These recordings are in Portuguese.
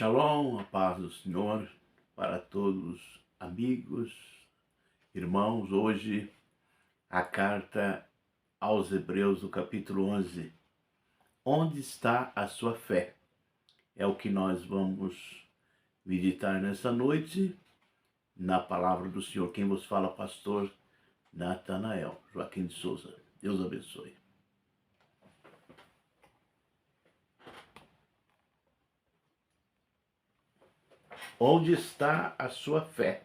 Shalom, a paz do Senhor para todos, amigos, irmãos. Hoje a carta aos Hebreus, do capítulo 11. Onde está a sua fé? É o que nós vamos meditar nessa noite na palavra do Senhor. Quem vos fala, pastor Natanael Joaquim de Souza. Deus abençoe. Onde está a sua fé?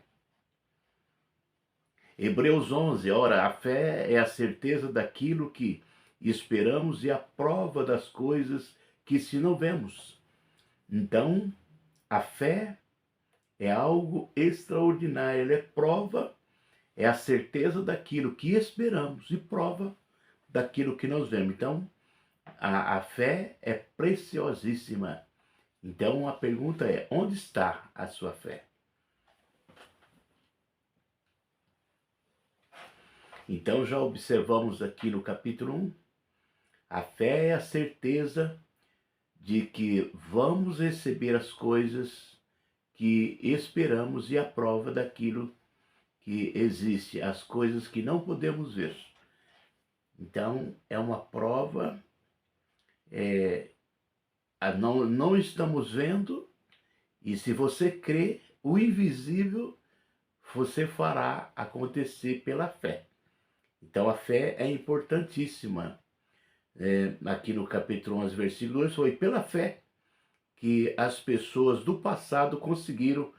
Hebreus 11, ora, a fé é a certeza daquilo que esperamos e a prova das coisas que se não vemos. Então, a fé é algo extraordinário, ela é prova, é a certeza daquilo que esperamos e prova daquilo que nós vemos. Então, a fé é preciosíssima. Então, a pergunta é, onde está a sua fé? Então, já observamos aqui no capítulo 1, a fé é a certeza de que vamos receber as coisas que esperamos e a prova daquilo que existe, as coisas que não podemos ver. Então, é uma prova, não estamos vendo, e se você crê, o invisível você fará acontecer pela fé. Então, a fé é importantíssima. Aqui no capítulo 11, versículo 2, foi pela fé que as pessoas do passado conseguiram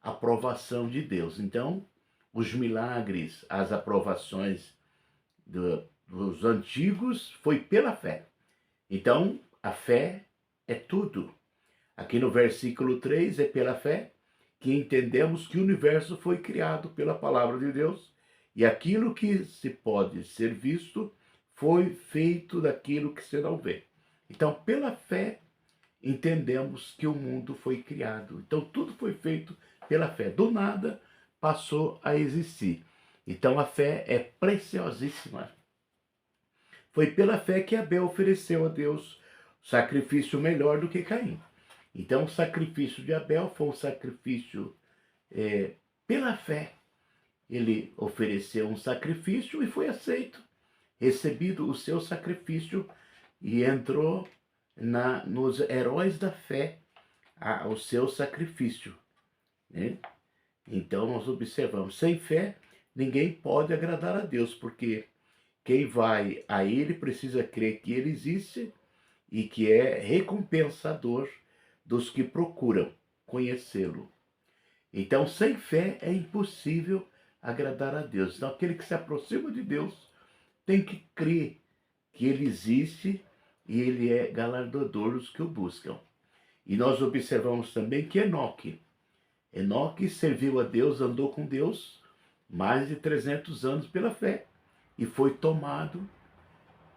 a aprovação de Deus. Então, os milagres, as aprovações dos antigos foi pela fé. Então, a fé é tudo. Aqui no versículo 3, é pela fé que entendemos que o universo foi criado pela palavra de Deus, e aquilo que se pode ser visto foi feito daquilo que se não vê. Então, pela fé, entendemos que o mundo foi criado. Então, tudo foi feito pela fé. Do nada, passou a existir. Então, a fé é preciosíssima. Foi pela fé que Abel ofereceu a Deus sacrifício melhor do que Caim. Então, o sacrifício de Abel foi um sacrifício pela fé. Ele ofereceu um sacrifício e foi aceito. Recebido o seu sacrifício e entrou nos heróis da fé o seu sacrifício, né? Então nós observamos, sem fé ninguém pode agradar a Deus, porque quem vai a Ele precisa crer que Ele existe e que é recompensador dos que procuram conhecê-lo. Então, sem fé é impossível agradar a Deus. Então, aquele que se aproxima de Deus tem que crer que Ele existe e Ele é galardoador dos que o buscam. E nós observamos também que Enoque serviu a Deus, andou com Deus mais de 300 anos pela fé e foi tomado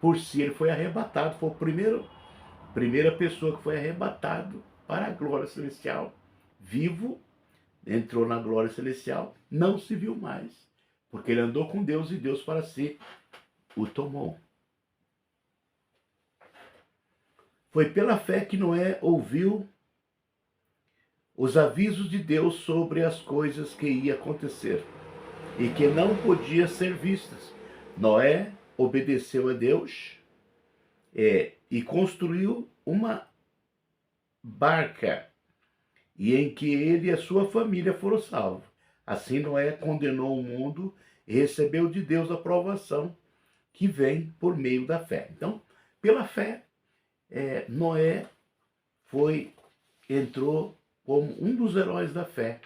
por si, ele foi arrebatado, foi a primeira pessoa que foi arrebatado para a glória celestial, vivo, entrou na glória celestial, não se viu mais, porque ele andou com Deus e Deus para si o tomou. Foi pela fé que Noé ouviu os avisos de Deus sobre as coisas que ia acontecer e que não podiam ser vistas. Noé obedeceu a Deus e construiu uma barca, e em que ele e a sua família foram salvos. Assim Noé condenou o mundo e recebeu de Deus a aprovação que vem por meio da fé. Então, pela fé, Noé entrou como um dos heróis da fé,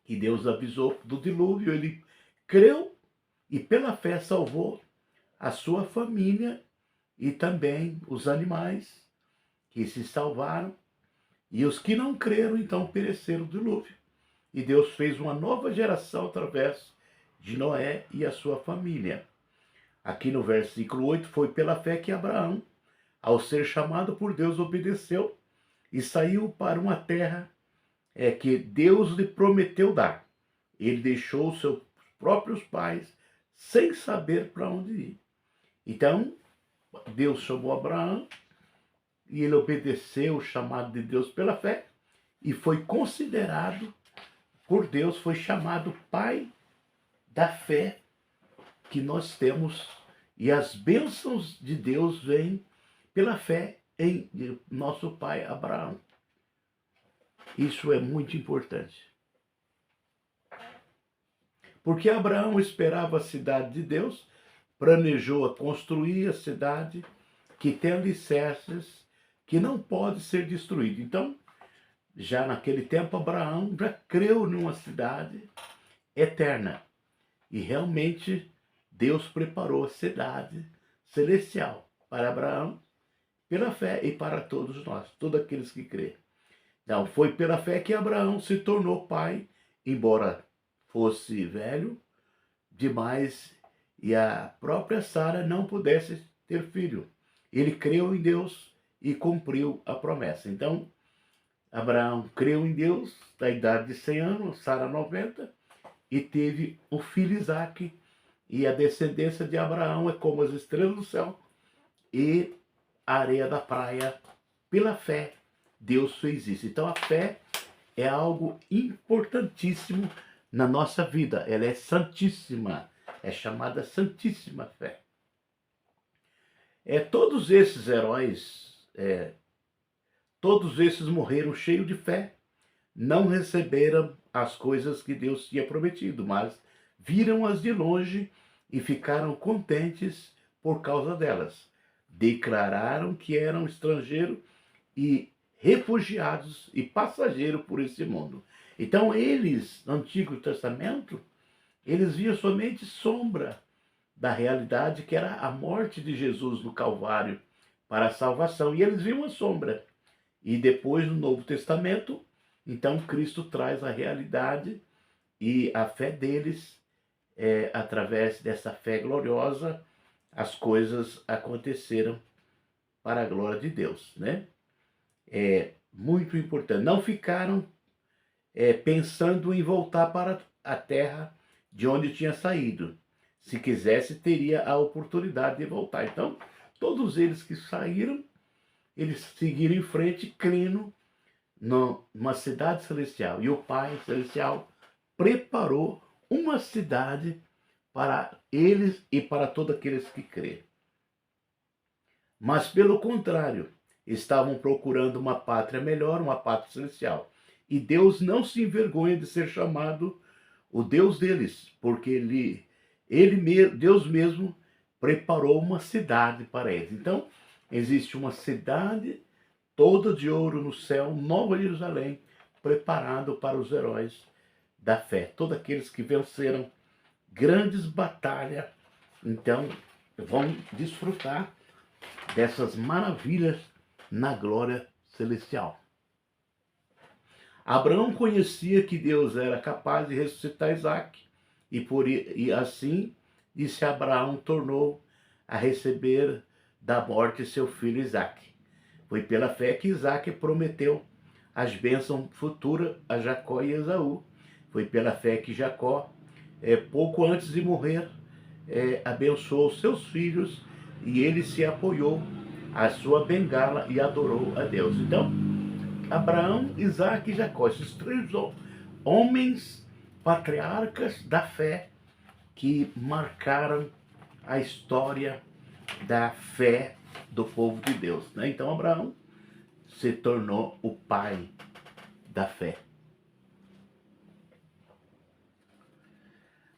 que Deus avisou do dilúvio, ele creu e pela fé salvou a sua família e também os animais que se salvaram, e os que não creram então pereceram do dilúvio. E Deus fez uma nova geração através de Noé e a sua família. Aqui no versículo 8, foi pela fé que Abraão, ao ser chamado por Deus, obedeceu e saiu para uma terra que Deus lhe prometeu dar. Ele deixou os seus próprios pais sem saber para onde ir. Então, Deus chamou Abraão e ele obedeceu o chamado de Deus pela fé e foi considerado por Deus, foi chamado pai da fé que nós temos, e as bênçãos de Deus vêm pela fé em nosso pai Abraão. Isso é muito importante. Porque Abraão esperava a cidade de Deus, planejou construir a cidade que tem alicerces que não pode ser destruída. Então, já naquele tempo, Abraão já creu numa cidade eterna. E realmente Deus preparou a cidade celestial para Abraão, pela fé, e para todos nós, todos aqueles que crêem. Então, foi pela fé que Abraão se tornou pai, embora fosse velho demais e a própria Sara não pudesse ter filho. Ele creu em Deus e cumpriu a promessa. Então, Abraão creu em Deus, da idade de 100 anos, Sara 90, e teve o filho Isaque, e a descendência de Abraão é como as estrelas do céu e a areia da praia. Pela fé, Deus fez isso. Então a fé é algo importantíssimo na nossa vida. Ela é santíssima. É chamada Santíssima Fé. Todos esses heróis, todos esses morreram cheios de fé. Não receberam as coisas que Deus tinha prometido, mas viram-as de longe e ficaram contentes por causa delas. Declararam que eram estrangeiros e refugiados e passageiros por esse mundo. Então eles, no Antigo Testamento, eles viam somente sombra da realidade que era a morte de Jesus no Calvário para a salvação. E eles viam a sombra. E depois, no Novo Testamento, então Cristo traz a realidade e a fé deles, através dessa fé gloriosa, as coisas aconteceram para a glória de Deus, né? É muito importante. Não ficaram pensando em voltar para a terra de onde tinha saído. Se quisesse, teria a oportunidade de voltar. Então, todos eles que saíram, eles seguiram em frente, crendo numa cidade celestial. E o Pai Celestial preparou uma cidade para eles e para todos aqueles que crêem. Mas, pelo contrário, estavam procurando uma pátria melhor, uma pátria celestial. E Deus não se envergonha de ser chamado o Deus deles, porque Deus mesmo preparou uma cidade para eles. Então, existe uma cidade toda de ouro no céu, Nova Jerusalém, preparado para os heróis da fé. Todos aqueles que venceram grandes batalhas, então, vão desfrutar dessas maravilhas na glória celestial. Abraão conhecia que Deus era capaz de ressuscitar Isaque, e assim, disse Abraão, tornou a receber da morte seu filho Isaque. Foi pela fé que Isaque prometeu as bênçãos futuras a Jacó e Esaú. Foi pela fé que Jacó, pouco antes de morrer, abençoou seus filhos, e ele se apoiou à sua bengala e adorou a Deus. Então, Abraão, Isaque e Jacó, esses três homens patriarcas da fé que marcaram a história da fé do povo de Deus, né? Então Abraão se tornou o pai da fé.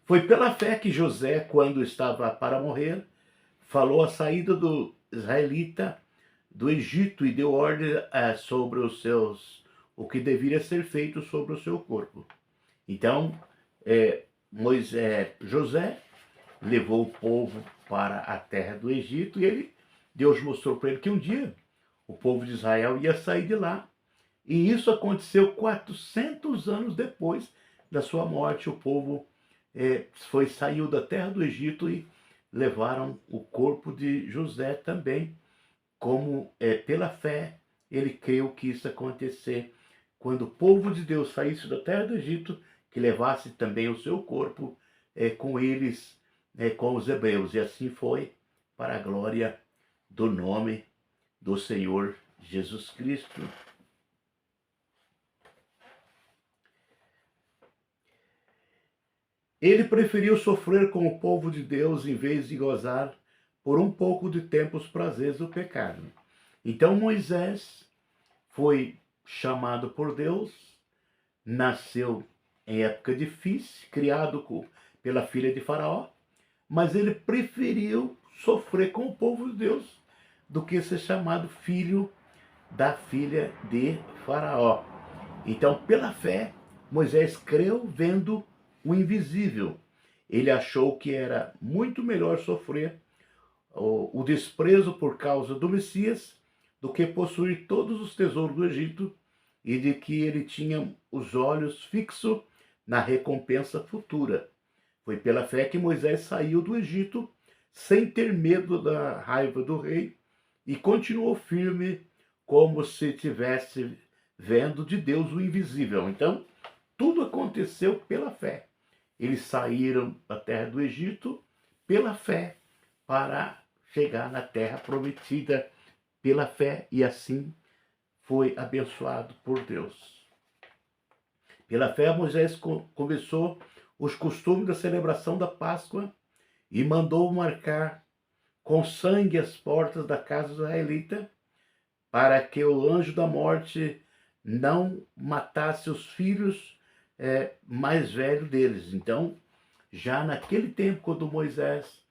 Foi pela fé que José, quando estava para morrer, falou a saída do israelita do Egito e deu ordem sobre o que deveria ser feito sobre o seu corpo. Então, José levou o povo para a terra do Egito, e Deus mostrou para ele que um dia o povo de Israel ia sair de lá. E isso aconteceu 400 anos depois da sua morte. O povo saiu da terra do Egito e levaram o corpo de José também, como pela fé ele creu que isso ia acontecer quando o povo de Deus saísse da terra do Egito, que levasse também o seu corpo com eles, com os hebreus. E assim foi, para a glória do nome do Senhor Jesus Cristo. Ele preferiu sofrer com o povo de Deus em vez de gozar por um pouco de tempo os prazeres do pecado. Então Moisés foi chamado por Deus, nasceu em época difícil, criado pela filha de Faraó, mas ele preferiu sofrer com o povo de Deus do que ser chamado filho da filha de Faraó. Então, pela fé, Moisés creu vendo o invisível. Ele achou que era muito melhor sofrer o desprezo por causa do Messias do que possuir todos os tesouros do Egito, e de que ele tinha os olhos fixos na recompensa futura. Foi pela fé que Moisés saiu do Egito sem ter medo da raiva do rei e continuou firme como se tivesse vendo de Deus o invisível. Então, tudo aconteceu pela fé. Eles saíram da terra do Egito pela fé para chegar na terra prometida pela fé, e assim foi abençoado por Deus. Pela fé, Moisés começou os costumes da celebração da Páscoa e mandou marcar com sangue as portas da casa israelita, para que o anjo da morte não matasse os filhos mais velhos deles. Então, já naquele tempo, quando Moisés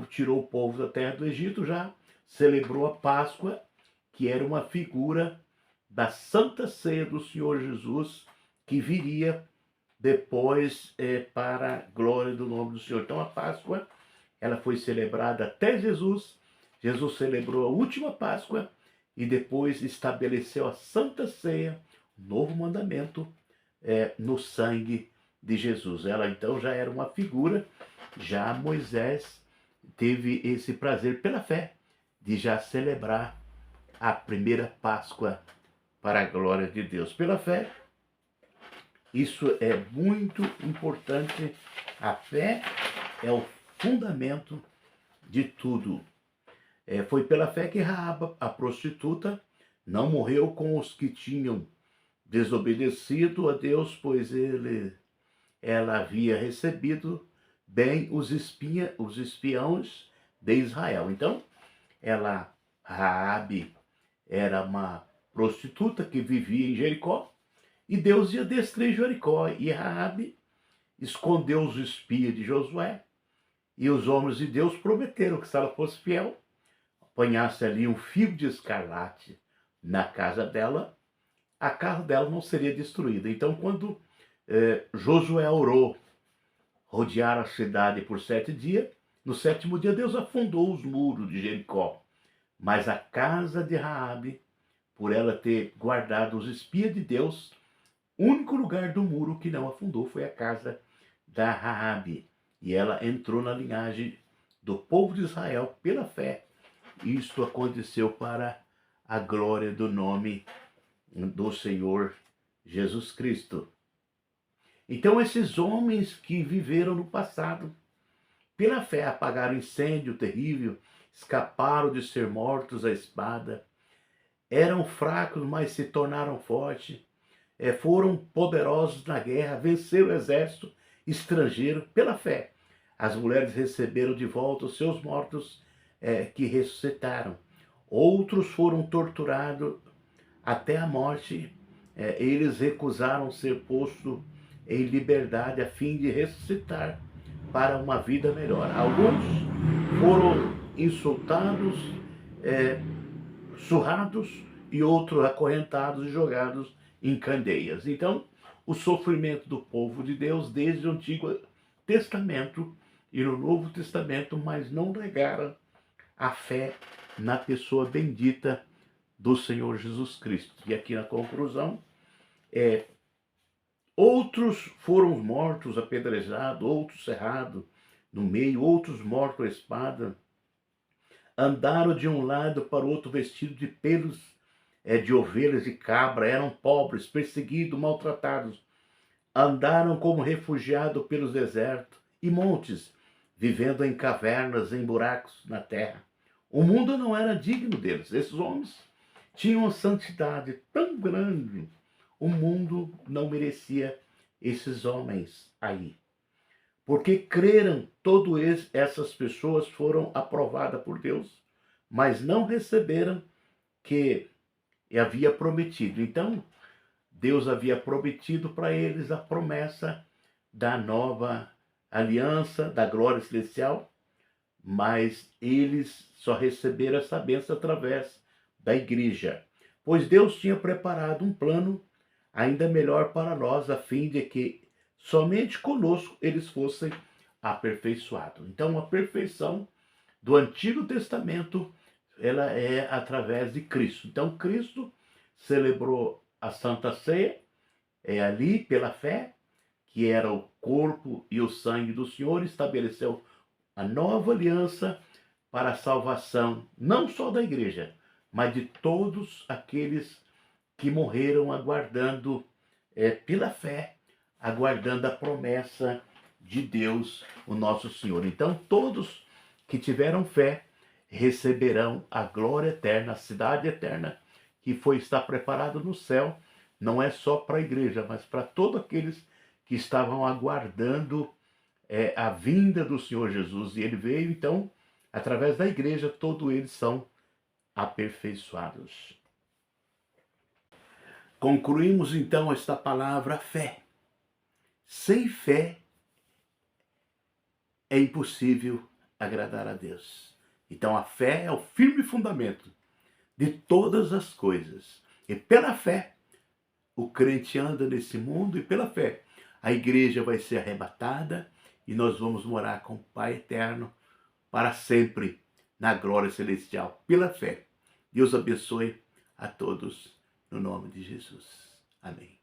tirou o povo da terra do Egito, já celebrou a Páscoa, que era uma figura da Santa Ceia do Senhor Jesus, que viria depois para a glória do nome do Senhor. Então a Páscoa, ela foi celebrada até Jesus. Jesus celebrou a última Páscoa e depois estabeleceu a Santa Ceia, novo mandamento, no sangue de Jesus. Ela então já era uma figura. Já Moisés teve esse prazer pela fé de já celebrar a primeira Páscoa para a glória de Deus. Pela fé, isso é muito importante. A fé é o fundamento de tudo. Foi pela fé que Raabe, a prostituta, não morreu com os que tinham desobedecido a Deus, pois ela havia recebido bem os espiões de Israel. Então, Raabe, era uma prostituta que vivia em Jericó, e Deus ia destruir Jericó, e Raabe escondeu os espias de Josué, e os homens de Deus prometeram que, se ela fosse fiel, apanhasse ali um fio de escarlate na casa dela, a casa dela não seria destruída. Então, quando Josué orou rodear a cidade por 7 dias, no 7º dia Deus afundou os muros de Jericó. Mas a casa de Raabe, por ela ter guardado os espias de Deus, o único lugar do muro que não afundou foi a casa da Raabe. E ela entrou na linhagem do povo de Israel pela fé. Isto aconteceu para a glória do nome do Senhor Jesus Cristo. Então, esses homens que viveram no passado, pela fé, apagaram incêndio terrível, escaparam de ser mortos à espada, eram fracos, mas se tornaram fortes, foram poderosos na guerra, venceram o exército estrangeiro pela fé. As mulheres receberam de volta os seus mortos que ressuscitaram. Outros foram torturados até a morte. Eles recusaram ser postos em liberdade a fim de ressuscitar para uma vida melhor. Alguns foram insultados, surrados, e outros acorrentados e jogados em candeias. Então, o sofrimento do povo de Deus desde o Antigo Testamento e no Novo Testamento, mas não negaram a fé na pessoa bendita do Senhor Jesus Cristo. E aqui na conclusão, outros foram mortos apedrejados, outros cerrados no meio, outros mortos à espada. Andaram de um lado para o outro vestidos de pelos de ovelhas e cabra, eram pobres, perseguidos, maltratados. Andaram como refugiados pelos desertos e montes, vivendo em cavernas, em buracos na terra. O mundo não era digno deles. Esses homens tinham uma santidade tão grande. O mundo não merecia esses homens aí. Porque creram, todas essas pessoas foram aprovadas por Deus, mas não receberam que havia prometido. Então, Deus havia prometido para eles a promessa da nova aliança, da glória celestial, mas eles só receberam essa bênção através da igreja. Pois Deus tinha preparado um plano ainda melhor para nós, a fim de que somente conosco eles fossem aperfeiçoados. Então, a perfeição do Antigo Testamento, ela é através de Cristo. Então, Cristo celebrou a Santa Ceia, ali pela fé, que era o corpo e o sangue do Senhor, estabeleceu a nova aliança para a salvação, não só da igreja, mas de todos aqueles que morreram aguardando, pela fé, aguardando a promessa de Deus, o nosso Senhor. Então, todos que tiveram fé receberão a glória eterna, a cidade eterna, que está preparado no céu, não é só para a igreja, mas para todos aqueles que estavam aguardando a vinda do Senhor Jesus. E ele veio, então, através da igreja, todos eles são aperfeiçoados. Concluímos, então, esta palavra fé. Sem fé é impossível agradar a Deus. Então, a fé é o firme fundamento de todas as coisas. E pela fé, o crente anda nesse mundo, e pela fé, a igreja vai ser arrebatada e nós vamos morar com o Pai eterno para sempre na glória celestial, pela fé. Deus abençoe a todos, no nome de Jesus. Amém.